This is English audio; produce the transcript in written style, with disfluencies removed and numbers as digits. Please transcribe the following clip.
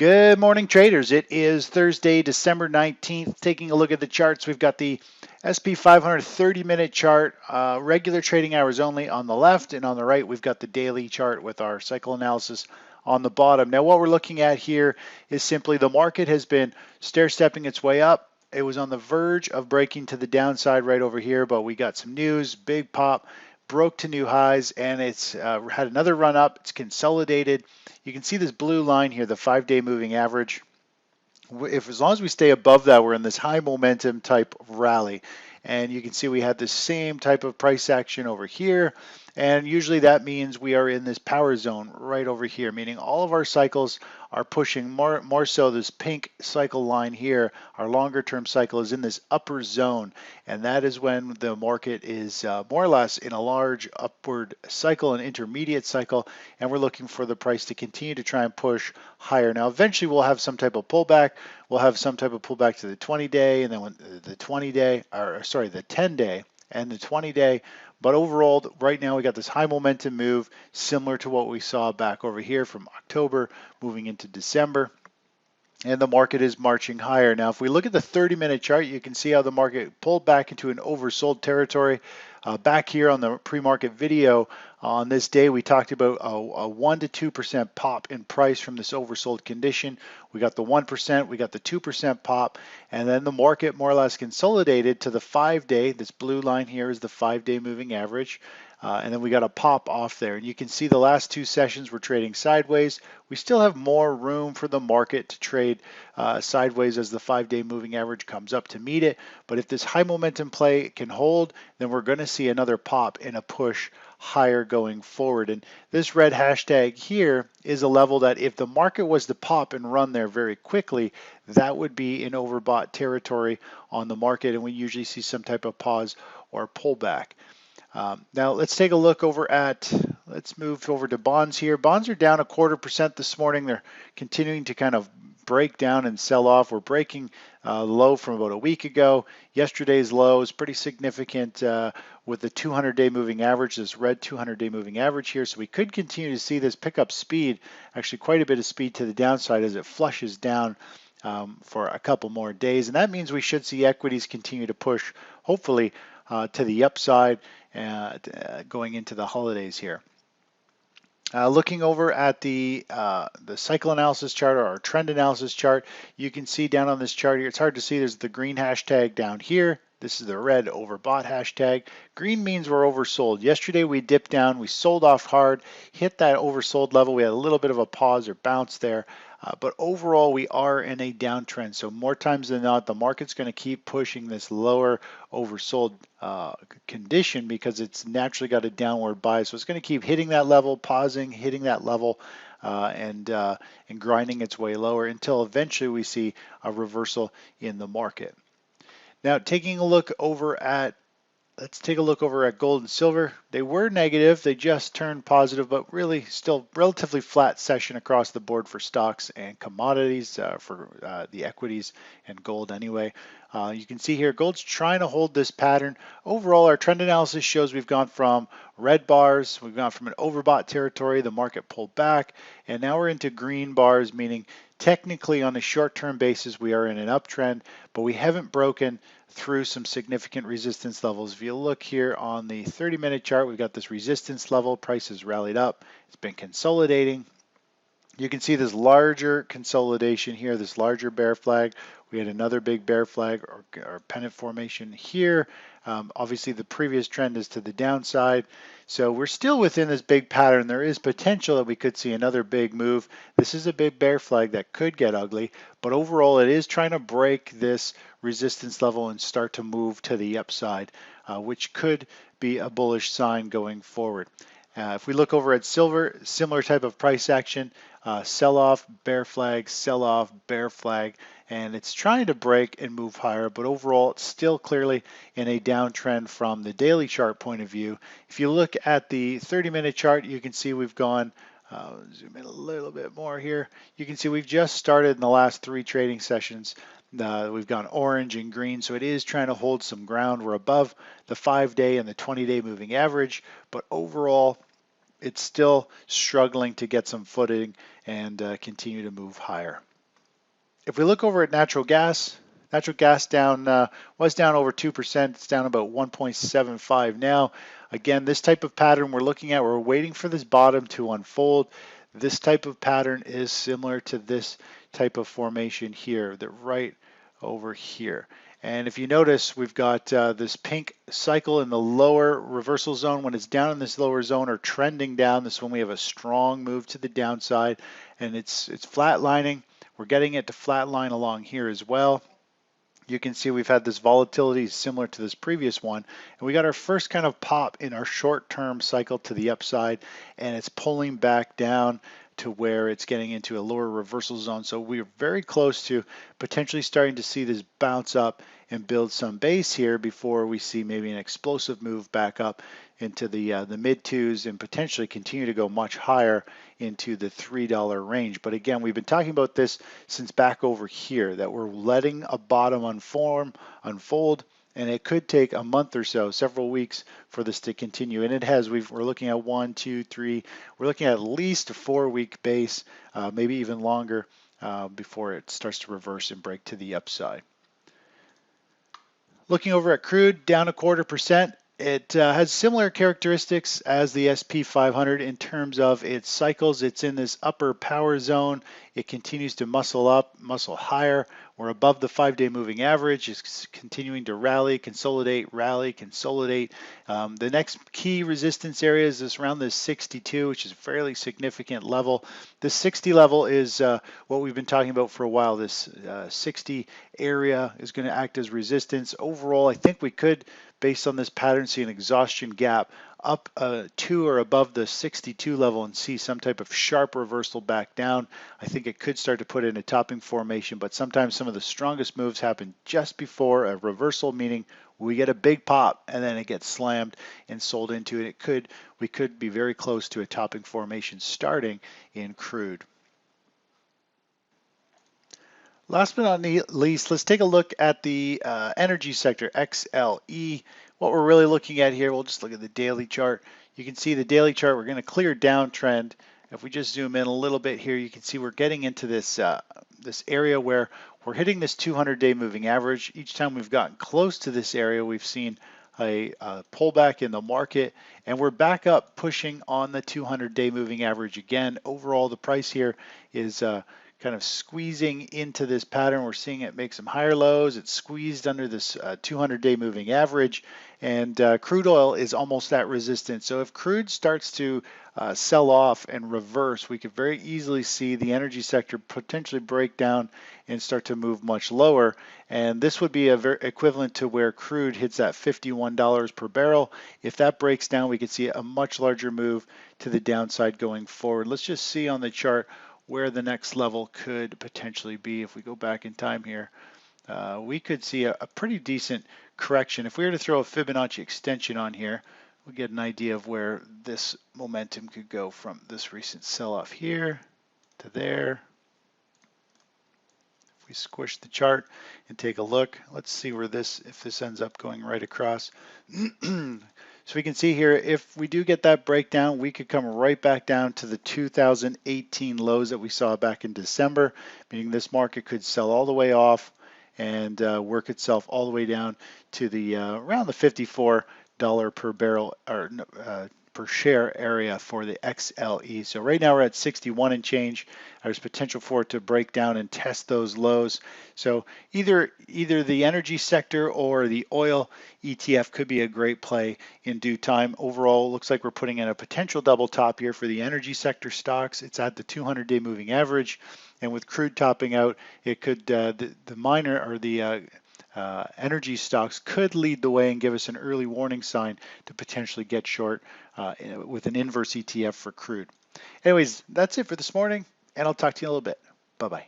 Good morning, traders. It is Thursday, December 19th. Taking a look at the charts, we've got the SP 500 30-minute chart, regular trading hours only on the left, and on the right, we've got the daily chart with our cycle analysis on the bottom. Now, what we're looking at here is simply the market has been stair-stepping its way up. It was on the verge of breaking to the downside right over here, but we got some news, big pop, broke to new highs, and it's had another run up. It's consolidated. You can see this blue line here, the 5-day moving average. If as long as we stay above that, we're in this high momentum type of rally. And you can see we had the same type of price action over here. And usually that means we are in this power zone right over here, meaning all of our cycles are pushing more so this pink cycle line here. Our longer term cycle is in this upper zone. And that is when the market is more or less in a large upward cycle, an intermediate cycle. And we're looking for the price to continue to try and push higher. Now, eventually we'll have some type of pullback. We'll have some type of pullback to the 20-day, and then when the 20-day, or sorry, the 10-day and the 20-day. But overall, right now we got this high momentum move, similar to what we saw back over here from October moving into December. And the market is marching higher. Now, if we look at the 30-minute chart, you can see how the market pulled back into an oversold territory. Back here on the pre-market video on this day, we talked about a 1 to 2% pop in price from this oversold condition. We got the 1%, we got the 2% pop, and then the market more or less consolidated to the 5-day. This blue line here is the 5-day moving average. And then we got a pop off there. And you can see the last two sessions we're trading sideways. We still have more room for the market to trade sideways as the 5-day moving average comes up to meet it. But if this high momentum play can hold, then we're going to see another pop and a push higher going forward. And this red hashtag here is a level that if the market was to pop and run there very quickly, that would be in overbought territory on the market. And we usually see some type of pause or pullback. Now let's take a look let's move over to bonds here. Bonds are down 0.25% this morning. They're continuing to kind of break down and sell off. We're breaking low from about a week ago. Yesterday's low is pretty significant with the 200-day moving average, this red 200-day moving average here. So we could continue to see this pick up speed, actually quite a bit of speed to the downside as it flushes down for a couple more days. And that means we should see equities continue to push, hopefully, to the upside going into the holidays here. Looking over at the cycle analysis chart or our trend analysis chart, you can see down on this chart here, it's hard to see, there's the green hashtag down here. This is the red overbought hashtag. Green means we're oversold. Yesterday we dipped down, we sold off hard, hit that oversold level. We had a little bit of a pause or bounce there. But overall, we are in a downtrend. So more times than not, the market's going to keep pushing this lower oversold condition because it's naturally got a downward bias. So it's going to keep hitting that level, pausing, hitting that level, and grinding its way lower until eventually we see a reversal in the market. Now, let's take a look over at gold and silver. They were negative, they just turned positive, but really still relatively flat session across the board for stocks and commodities, for the equities and gold anyway. You can see here gold's trying to hold this pattern. Overall, our trend analysis shows we've gone from red bars, we've gone from an overbought territory, the market pulled back, and now we're into green bars, meaning technically on a short-term basis we are in an uptrend, but we haven't broken through some significant resistance levels. If you look here on the 30-minute chart, we've got this resistance level, price has rallied up, it's been consolidating. You can see this larger consolidation here, this larger bear flag. We had another big bear flag or pennant formation here. Obviously, the previous trend is to the downside. So we're still within this big pattern. There is potential that we could see another big move. This is a big bear flag that could get ugly, but overall, it is trying to break this resistance level and start to move to the upside, which could be a bullish sign going forward. If we look over at silver, similar type of price action, sell-off, bear flag, sell-off, bear flag, and it's trying to break and move higher, but overall it's still clearly in a downtrend from the daily chart point of view. If you look at the 30-minute chart, you can see we've gone, zoom in a little bit more here, you can see we've just started in the last 3 trading sessions. We've gone orange and green, so it is trying to hold some ground. We're above the 5-day and the 20-day moving average, but overall, it's still struggling to get some footing and continue to move higher. If we look over at natural gas down was down over 2%. It's down about 1.75 now. Again, this type of pattern we're looking at, we're waiting for this bottom to unfold. This type of pattern is similar to this type of formation here, that right over here. And if you notice, we've got this pink cycle in the lower reversal zone. When it's down in this lower zone or trending down, this is when we have a strong move to the downside, and it's flatlining. We're getting it to flatline along here as well. You can see we've had this volatility similar to this previous one, and we got our first kind of pop in our short-term cycle to the upside, and it's pulling back down to where it's getting into a lower reversal zone. So we're very close to potentially starting to see this bounce up and build some base here before we see maybe an explosive move back up into the mid twos and potentially continue to go much higher into the $3 range. But again, we've been talking about this since back over here, that we're letting a bottom unfold, and it could take a month or so, several weeks, for this to continue. And it has. We're looking at 1, 2, 3. We're looking at least a 4-week base, maybe even longer, before it starts to reverse and break to the upside. Looking over at crude, down 0.25%. It has similar characteristics as the SP 500 in terms of its cycles. It's in this upper power zone. It continues to muscle up, muscle higher. We're above the 5-day moving average. It's continuing to rally, consolidate. The next key resistance area is this around this 62, which is a fairly significant level. This 60 level is what we've been talking about for a while. This 60 area is going to act as resistance. Overall, I think we could, based on this pattern, see an exhaustion gap up to or above the 62 level and see some type of sharp reversal back down. I think it could start to put in a topping formation, but sometimes some of the strongest moves happen just before a reversal, meaning we get a big pop and then it gets slammed and sold into it. We could be very close to a topping formation starting in crude. Last but not least, let's take a look at the energy sector, XLE. What we're really looking at here, we'll just look at the daily chart. You can see the daily chart, we're going to clear downtrend. If we just zoom in a little bit here, you can see we're getting into this this area where we're hitting this 200-day moving average. Each time we've gotten close to this area, we've seen a pullback in the market, and we're back up pushing on the 200-day moving average again. Overall, the price here is kind of squeezing into this pattern. We're seeing it make some higher lows. It's squeezed under this 200-day moving average, and crude oil is almost at resistance. So if crude starts to sell off and reverse, we could very easily see the energy sector potentially break down and start to move much lower. And this would be a very equivalent to where crude hits that $51 per barrel. If that breaks down, we could see a much larger move to the downside going forward. Let's just see on the chart where the next level could potentially be. If we go back in time here, we could see a pretty decent correction. If we were to throw a Fibonacci extension on here, we'll get an idea of where this momentum could go from this recent sell-off here to there. If we squish the chart and take a look, let's see where if this ends up going right across. So we can see here, if we do get that breakdown, we could come right back down to the 2018 lows that we saw back in December, meaning this market could sell all the way off and work itself all the way down to the around the $54 per barrel or per share area for the XLE. So right now we're at 61 and change. There's potential for it to break down and test those lows. So either the energy sector or the oil ETF could be a great play in due time. Overall, it looks like we're putting in a potential double top here for the energy sector stocks. It's at the 200-day moving average, and with crude topping out, it could the minor or the energy stocks could lead the way and give us an early warning sign to potentially get short with an inverse ETF for crude. Anyways, that's it for this morning, and I'll talk to you in a little bit. Bye-bye.